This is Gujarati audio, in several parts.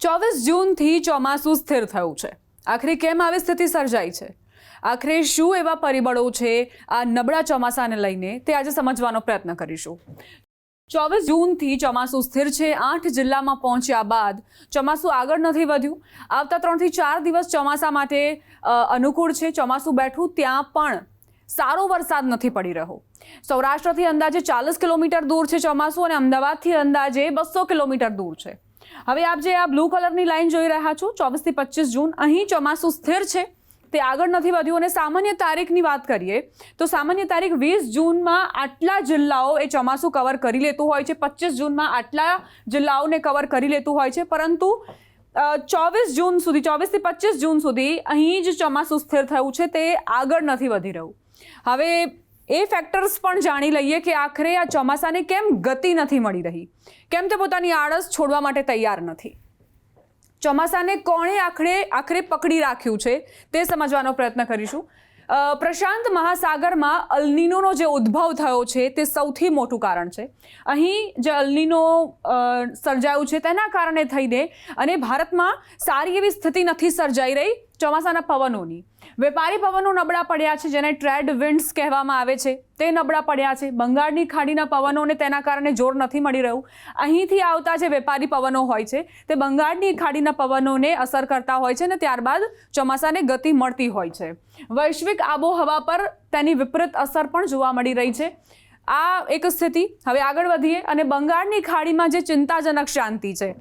24 જૂનથી ચોમાસું સ્થિર થયું છે। આખરે કેમ આવી સ્થિતિ સર્જાઈ છે? આખરે શું એવા પરિબળો છે આ નબળા ચોમાસાને લઈને તે આજે સમજવાનો પ્રયત્ન કરીશું। 24 જૂનથી ચોમાસું સ્થિર છે। 8 જિલ્લામાં પહોંચ્યા બાદ ચોમાસું આગળ નથી વધ્યું। આવતા 3 થી 4 દિવસ ચોમાસા માટે અનુકૂળ છે। ચોમાસું બેઠું ત્યાં પણ સારો વરસાદ નથી પડી રહ્યો। સૌરાષ્ટ્રથી અંદાજે 40 કિલોમીટર દૂર છે ચોમાસું અને અમદાવાદથી અંદાજે 200 કિલોમીટર દૂર છે। હવે આપ જે આ બ્લુ કલરની લાઈન જોઈ રહ્યા છો 24 થી 25 જૂન અહીં ચોમાસું સ્થિર છે, તે આગળ નથી વધ્યું। અને સામાન્ય તારીખની વાત કરીએ તો સામાન્ય તારીખ 20 જૂનમાં આટલા જિલ્લાઓ એ ચોમાસું કવર કરી લેતું હોય છે, 25 જૂનમાં આટલા જિલ્લાઓને કવર કરી લેતું હોય છે, પરંતુ 24 જૂન સુધી 24 થી 25 જૂન સુધી અહીં જ ચોમાસું સ્થિર થયું છે, તે આગળ નથી વધી રહ્યું। હવે એ ફેક્ટર્સ પણ જાણી લઈએ કે આખરે આ ચોમાસાને કેમ ગતિ નથી મળી રહી, કેમ તે પોતાની આળસ છોડવા માટે તૈયાર નથી। ચોમાસાને કોણે આખરે પકડી રાખ્યું છે તે સમજવાનો પ્રયત્ન કરીશું। પ્રશાંત મહાસાગરમાં અલ્નીનોનો જે ઉદ્ભવ થયો છે તે સૌથી મોટું કારણ છે। અહીં જે અલ્નીનો સર્જાયું છે તેના કારણે થઈને અને ભારતમાં સારી એવી સ્થિતિ નથી સર્જાઈ રહી ચોમાસાના પવનોની। વેપારી પવનો નબળા પડ્યા છે, જેને ટ્રેડ વિન્ડ્સ કહેવામાં આવે છે, તે નબળા પડ્યા છે। બંગાળની ખાડીના પવનોને તેના કારણે જોર નથી મળી રહ્યું। અહીંથી આવતા જે વેપારી પવનો હોય છે તે બંગાળની ખાડીના પવનોને અસર કરતા હોય છે અને ત્યારબાદ ચોમાસાને ગતિ મળતી હોય છે। વૈશ્વિક આબોહવા પર તેની વિપરીત અસર પણ જોવા મળી રહી છે। આ એક સ્થિતિ। હવે આગળ વધીએ અને બંગાળની ખાડીમાં જે ચિંતાજનક શાંતિ છે,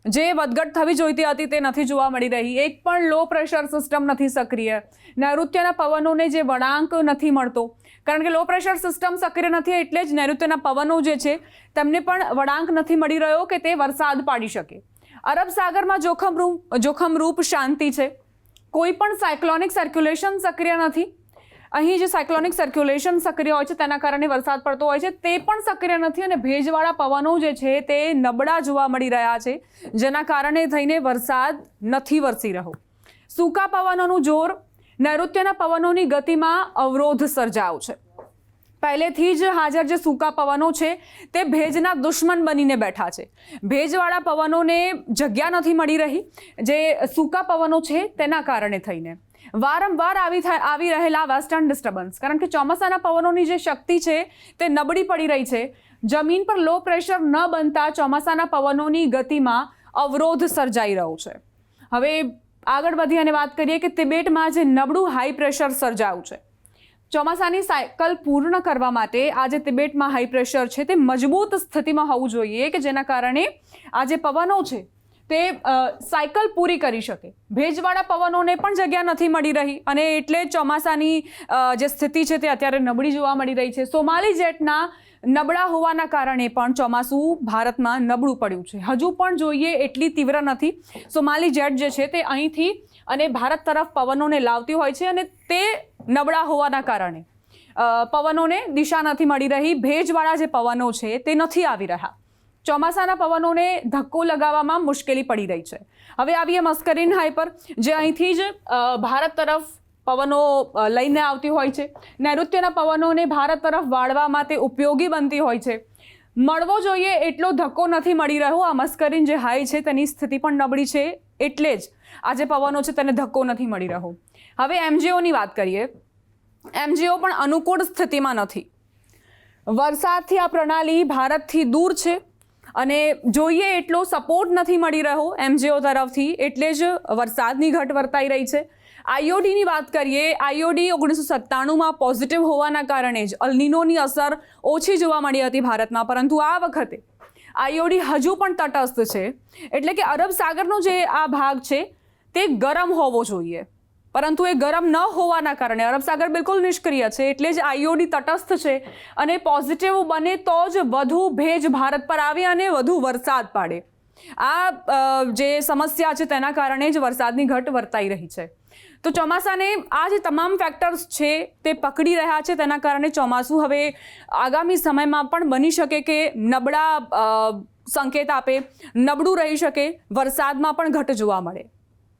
જે વધઘટ થવી જોઈતી હતી તે નથી જોવા મળી રહી। એક પણ લો પ્રેશર સિસ્ટમ નથી સક્રિય। નૈઋત્યના પવનોને જે વળાંક નથી મળતો, કારણ કે લો પ્રેશર સિસ્ટમ સક્રિય નથી એટલે જ નૈઋત્યના પવનો જે છે તેમને પણ વળાંક નથી મળી રહ્યો કે તે વરસાદ પાડી શકે। અરબ સાગરમાં જોખમરૂપ શાંતિ છે। કોઈ પણ સાયક્લોનિક સર્ક્યુલેશન સક્રિય નથી। અહીં જે સાયક્લોનિક સર્ક્યુલેશન સક્રિય હોય છે તેના કારણે વરસાદ પડતો હોય છે તે પણ સક્રિય નથી અને ભેજવાળા પવનો જે છે તે નબળા જોવા મળી રહ્યા છે, જેના કારણે થઈને વરસાદ નથી વરસી રહ્યો। સૂકા પવનોનું જોર, નૈઋત્યના પવનોની ગતિમાં અવરોધ સર્જાયો છે। પહેલેથી જ હાજર જે સૂકા પવનો છે તે ભેજના દુશ્મન બનીને બેઠા છે। ભેજવાળા પવનોને જગ્યા નથી મળી રહી, જે સૂકા પવનો છે તેના કારણે થઈને વારંવાર આવી રહેલા વેસ્ટર્ન ડિસ્ટર્બન્સ, કારણ કે ચોમાસાના પવનોની જે શક્તિ છે તે નબળી પડી રહી છે। જમીન પર લો પ્રેશર ન બનતા ચોમાસાના પવનોની ગતિમાં અવરોધ સર્જાઈ રહ્યો છે। હવે આગળ વધી અને વાત કરીએ કે તિબેટમાં જે નબળું હાઈ પ્રેશર સર્જાયું છે, ચોમાસાની સાયકલ પૂર્ણ કરવા માટે આ જે તિબેટમાં હાઈ પ્રેશર છે તે મજબૂત સ્થિતિમાં હોવું જોઈએ કે જેના કારણે આ જે પવનો છે તે સાયકલ પૂરી કરી શકે। ભેજવાળા પવનોને પણ જગ્યા નથી મળી રહી અને એટલે ચોમાસાની જે સ્થિતિ છે તે અત્યારે નબળી જોવા મળી રહી છે। સોમાલી જેટના નબળા હોવાના કારણે પણ ચોમાસું ભારતમાં નબળું પડ્યું છે। હજુ પણ જોઈએ એટલી તીવ્ર નથી। સોમાલી જેટ જે છે તે અહીંથી અને ભારત તરફ પવનોને લાવતી હોય છે અને તે નબળા હોવાના કારણે પવનોને દિશા નથી મળી રહી। ભેજવાળા જે પવનો છે તે નથી આવી રહ્યા। ચોમાસાના પવનોને ધક્કો લગાવવામાં મુશ્કેલી પડી રહી છે। હવે આવીએ મસ્કરીન હાઈ પર, જે અહીંથી જ ભારત તરફ પવનો લઈને આવતી હોય છે। નૈઋત્યના પવનોને ભારત તરફ વાળવામાં તે ઉપયોગી બનતી હોય છે। મળવો જોઈએ એટલો ધક્કો નથી મળી રહ્યો। આ મસ્કરીન જે હાઈ છે તેની સ્થિતિ પણ નબળી છે, એટલે જ આ જે પવનો છે તેને ધક્કો નથી મળી રહ્યો। હવે એમજીઓની વાત કરીએ। એમજીઓ પણ અનુકૂળ સ્થિતિમાં નથી। વરસાદથી આ પ્રણાલી ભારતથી દૂર છે અને જોઈએ એટલો સપોર્ટ નથી મળી રહ્યો એમજીઓ તરફથી, એટલે જ વરસાદની ઘટ વર્તાઈ રહી છે। આઈઓડીની વાત કરીએ। આઈઓડી 1997માં પોઝિટિવ હોવાના કારણે જ અલ્નીનોની અસર ઓછી જોવા મળી હતી ભારતમાં, પરંતુ આ વખતે આઈઓડી હજુ પણ તટસ્થ છે, એટલે કે અરબ સાગરનો જે આ ભાગ છે તે ગરમ હોવો જોઈએ, પરંતુ એ ગરમ ન હોવાના કારણે અરબ સાગર બિલકુલ નિષ્ક્રિય છે, એટલે જ આઈઓડી તટસ્થ છે અને પોઝિટિવ બને તો જ વધુ ભેજ ભારત પર આવે અને વધુ વરસાદ પાડે। આ જે સમસ્યા છે તેના કારણે જ વરસાદની ઘટ વર્તાઈ રહી છે। તો ચોમાસાને આ જે તમામ ફેક્ટર્સ છે તે પકડી રહ્યા છે, તેના કારણે ચોમાસું હવે આગામી સમયમાં પણ બની શકે કે નબળા સંકેત આપે, નબળું રહી શકે, વરસાદમાં પણ ઘટ જોવા મળે।